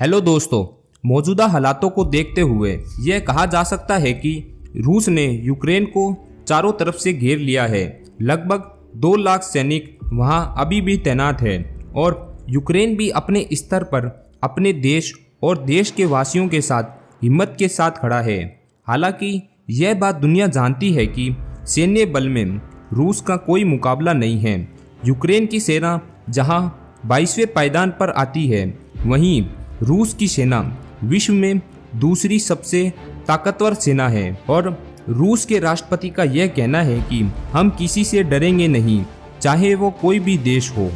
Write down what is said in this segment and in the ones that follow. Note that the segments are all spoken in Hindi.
हेलो दोस्तों, मौजूदा हालातों को देखते हुए यह कहा जा सकता है कि रूस ने यूक्रेन को चारों तरफ से घेर लिया है। लगभग 2 लाख सैनिक वहां अभी भी तैनात हैं और यूक्रेन भी अपने स्तर पर अपने देश और देश के वासियों के साथ हिम्मत के साथ खड़ा है। हालांकि यह बात दुनिया जानती है कि सैन्य बल में रूस का कोई मुकाबला नहीं है। यूक्रेन की सेना जहां 22वें पायदान पर आती है, वहीं रूस की सेना विश्व में दूसरी सबसे ताकतवर सेना है और रूस के राष्ट्रपति का यह कहना है कि हम किसी से डरेंगे नहीं, चाहे वो कोई भी देश हो।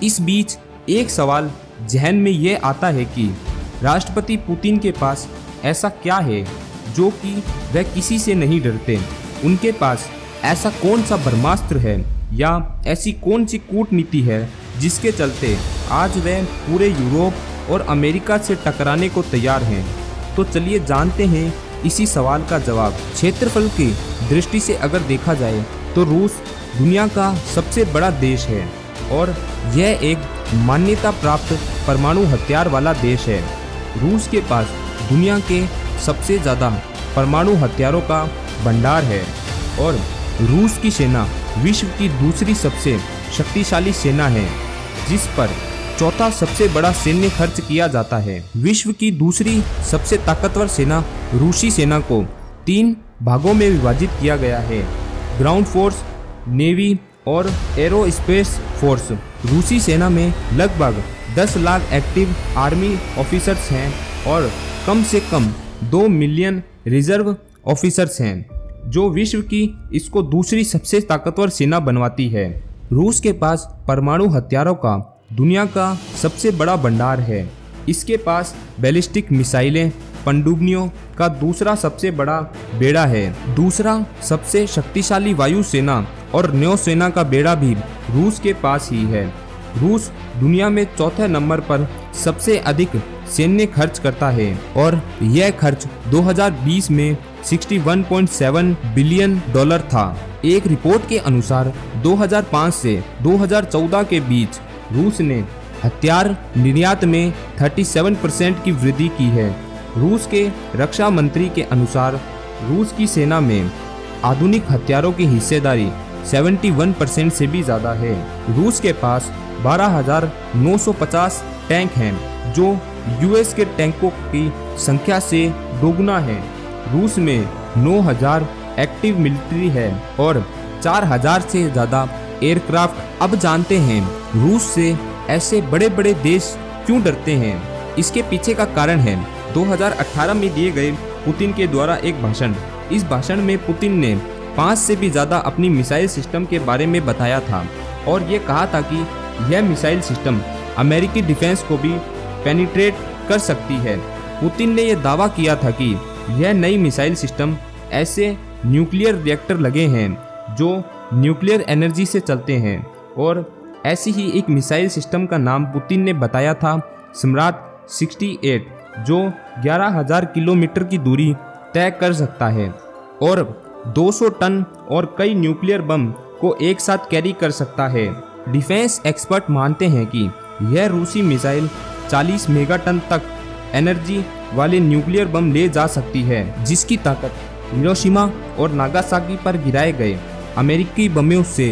इस बीच एक सवाल जहन में यह आता है कि राष्ट्रपति पुतिन के पास ऐसा क्या है जो कि वह किसी से नहीं डरते। उनके पास ऐसा कौन सा ब्रह्मास्त्र है या ऐसी कौन सी कूटनीति है जिसके चलते आज वह पूरे यूरोप और अमेरिका से टकराने को तैयार हैं। तो चलिए जानते हैं इसी सवाल का जवाब। क्षेत्रफल की दृष्टि से अगर देखा जाए तो रूस दुनिया का सबसे बड़ा देश है और यह एक मान्यता प्राप्त परमाणु हथियार वाला देश है। रूस के पास दुनिया के सबसे ज़्यादा परमाणु हथियारों का भंडार है और रूस की सेना विश्व की दूसरी सबसे शक्तिशाली सेना है, जिस पर चौथा सबसे बड़ा सैन्य खर्च किया जाता है। विश्व की दूसरी सबसे ताकतवर सेना रूसी सेना को 3 भागों में विभाजित किया गया है: ग्राउंड फोर्स, नेवी और एरोस्पेस फोर्स। रूसी सेना में लगभग 10 लाख एक्टिव आर्मी ऑफिसर्स हैं और कम से कम 2 मिलियन रिजर्व ऑफिसर्स हैं, जो विश्व की इसको दूसरी सबसे ताकतवर सेना बनवाती है। रूस के पास परमाणु हथियारों का दुनिया का सबसे बड़ा भंडार है। इसके पास बैलिस्टिक मिसाइलें, पनडुब्बियों का दूसरा सबसे बड़ा बेड़ा है। दूसरा सबसे शक्तिशाली वायु सेना और नौसेना का बेड़ा भी रूस के पास ही है। रूस दुनिया में चौथे नंबर पर सबसे अधिक सैन्य खर्च करता है और यह खर्च 2020 में $61.7 बिलियन था। एक रिपोर्ट के अनुसार 2005 से 2014 के बीच रूस ने हथियार निर्यात में 37% की वृद्धि की है। रूस के रक्षा मंत्री के अनुसार रूस की सेना में आधुनिक हथियारों की हिस्सेदारी 71% से भी ज़्यादा है। रूस के पास 12,950 टैंक हैं, जो यूएस के टैंकों की संख्या से दोगुना है। रूस में 9,000 एक्टिव मिलिट्री है और 4,000 से ज़्यादा एयरक्राफ्ट। अब जानते हैं रूस से ऐसे बड़े बड़े देश क्यों डरते हैं। इसके पीछे का कारण है 2018 में दिए गए पुतिन के द्वारा एक भाषण। इस भाषण में पुतिन ने 5 से भी ज़्यादा अपनी मिसाइल सिस्टम के बारे में बताया था और ये कहा था कि यह मिसाइल सिस्टम अमेरिकी डिफेंस को भी पेनिट्रेट कर सकती है। पुतिन ने यह दावा किया था कि यह नई मिसाइल सिस्टम ऐसे न्यूक्लियर रिएक्टर लगे हैं जो न्यूक्लियर एनर्जी से चलते हैं और ऐसी ही एक मिसाइल सिस्टम का नाम पुतिन ने बताया था सम्राट 68, जो 11,000 किलोमीटर की दूरी तय कर सकता है और 200 टन और कई न्यूक्लियर बम को एक साथ कैरी कर सकता है। डिफेंस एक्सपर्ट मानते हैं कि यह रूसी मिसाइल 40 मेगाटन तक एनर्जी वाले न्यूक्लियर बम ले जा सकती है, जिसकी ताकत हिरोशिमा और नागासाकी पर गिराए गए अमेरिकी बमों से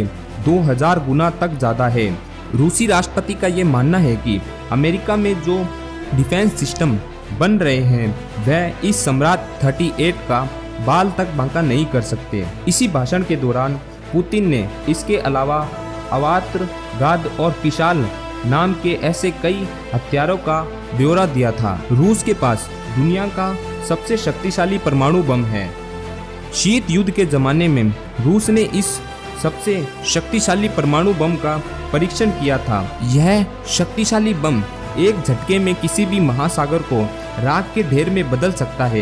2000 गुना तक ज़्यादा है। रूसी राष्ट्रपति का ये मानना है कि अमेरिका में जो डिफेंस सिस्टम बन रहे हैं वह इस सम्राट 38 का बाल तक बांका नहीं कर सकते। इसी भाषण के दौरान पुतिन ने इसके अलावा अवात्र, गाद और किशाल नाम के ऐसे कई हथियारों का ब्यौरा दिया था। रूस के पास दुनिया का सबसे शक्तिशाली परमाणु बम है। शीत युद्ध के ज़माने में रूस ने इस सबसे शक्तिशाली परमाणु बम का परीक्षण किया था। यह शक्तिशाली बम एक झटके में किसी भी महासागर को राख के ढेर में बदल सकता है।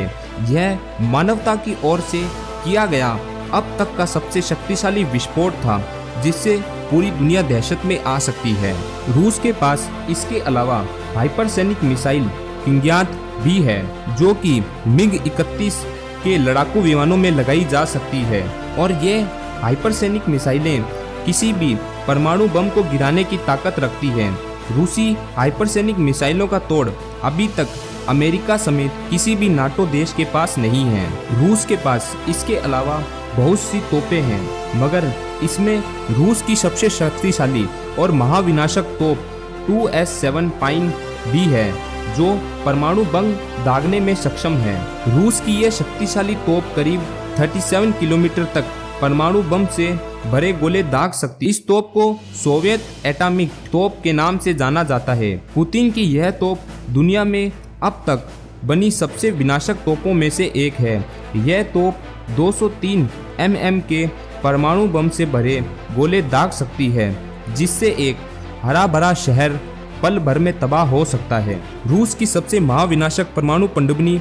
यह मानवता की ओर से किया गया अब तक का सबसे शक्तिशाली विस्फोट था, जिससे पूरी दुनिया दहशत में आ सकती है। रूस के पास इसके अलावा हाइपरसोनिक मिसाइल किंग्यात भी है, जो कि MiG-31 के लड़ाकू विमानों में लगाई जा सकती है और ये हाइपरसोनिक मिसाइलें किसी भी परमाणु बम को गिराने की ताकत रखती हैं। रूसी हाइपरसोनिक मिसाइलों का तोड़ अभी तक अमेरिका समेत किसी भी नाटो देश के पास नहीं है। रूस के पास इसके अलावा बहुत सी तोपें हैं, मगर इसमें रूस की सबसे शक्तिशाली और महाविनाशक तोप 2S7 पाइन भी है, जो परमाणु बम दागने में सक्षम है। रूस की यह शक्तिशाली तोप करीब 37 किलोमीटर तक परमाणु बम से भरे गोले दाग सकती। इस तोप को सोवियत एटॉमिक तोप के नाम से जाना जाता है। पुतिन की यह तोप दुनिया में अब तक बनी सबसे विनाशक तोपों में से एक है। यह तोप 203 mm के परमाणु बम से भरे गोले दाग सकती है, जिससे एक हरा भरा शहर पल भर में तबाह हो सकता है। रूस की सबसे महाविनाशक परमाणु पनडुब्बी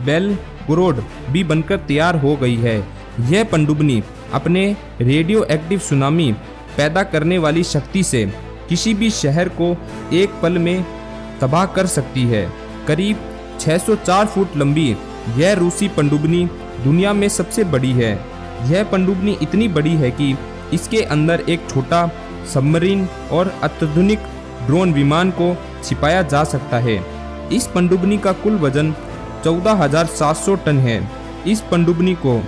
बेलगोरोड भी बनकर तैयार हो गई है। यह पनडुब्बी अपने रेडियो एक्टिव सुनामी पैदा करने वाली शक्ति से किसी भी शहर को एक पल में तबाह कर सकती है। करीब 604 फुट लंबी यह रूसी पनडुब्बी दुनिया में सबसे बड़ी है। यह पनडुब्बी इतनी बड़ी है कि इसके अंदर एक छोटा सबमरीन और अत्याधुनिक ड्रोन विमान को छिपाया जा सकता है। इस पनडुब्बी का कुल वजन 14,700 टन है। इस पनडुब्बी को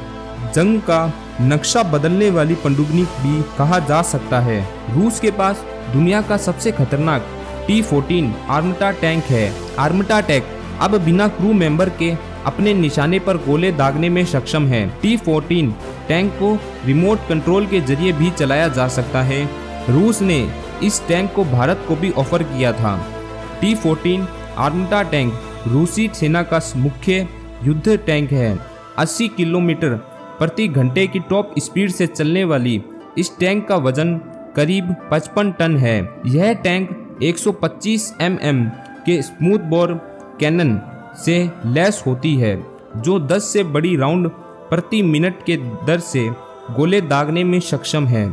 जंग का नक्शा बदलने वाली पनडुब्बी भी कहा जा सकता है। रूस के पास दुनिया का सबसे खतरनाक T-14 आर्मटा टैंक है। आर्मटा टैंक अब बिना क्रू मेंबर के अपने निशाने पर गोले दागने में सक्षम है। T-14 टैंक को रिमोट कंट्रोल के जरिए भी चलाया जा सकता है। रूस ने इस टैंक को भारत को भी ऑफर किया था। T-14 आर्मटा टैंक रूसी सेना का मुख्य युद्ध टैंक है। 80 किलोमीटर प्रति घंटे की टॉप स्पीड से चलने वाली इस टैंक का वजन करीब 55 टन है। यह टैंक 125 mm के स्मूथ बोर कैनन से लैस होती है, जो 10 से बड़ी राउंड प्रति मिनट के दर से गोले दागने में सक्षम है।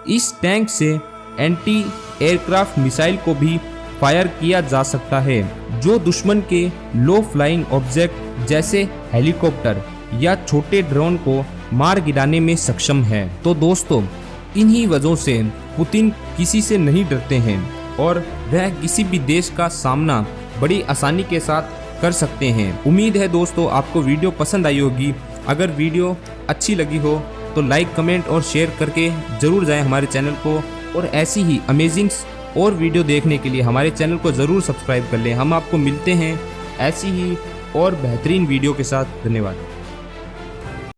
इस टैंक से एंटी एयरक्राफ्ट मिसाइल को भी फायर किया जा सकता है, जो दुश्मन के लो फ्लाइंग ऑब्जेक्ट जैसे हेलीकॉप्टर या छोटे ड्रोन को मार गिराने में सक्षम है। तो दोस्तों, इन्हीं वजहों से पुतिन किसी से नहीं डरते हैं और वह किसी भी देश का सामना बड़ी आसानी के साथ कर सकते हैं। उम्मीद है दोस्तों आपको वीडियो पसंद आई होगी। अगर वीडियो अच्छी लगी हो तो लाइक, कमेंट और शेयर करके ज़रूर जाएं हमारे चैनल को, और ऐसी ही अमेजिंग और वीडियो देखने के लिए हमारे चैनल को ज़रूर सब्सक्राइब कर लें। हम आपको मिलते हैं ऐसी ही और बेहतरीन वीडियो के साथ। धन्यवाद।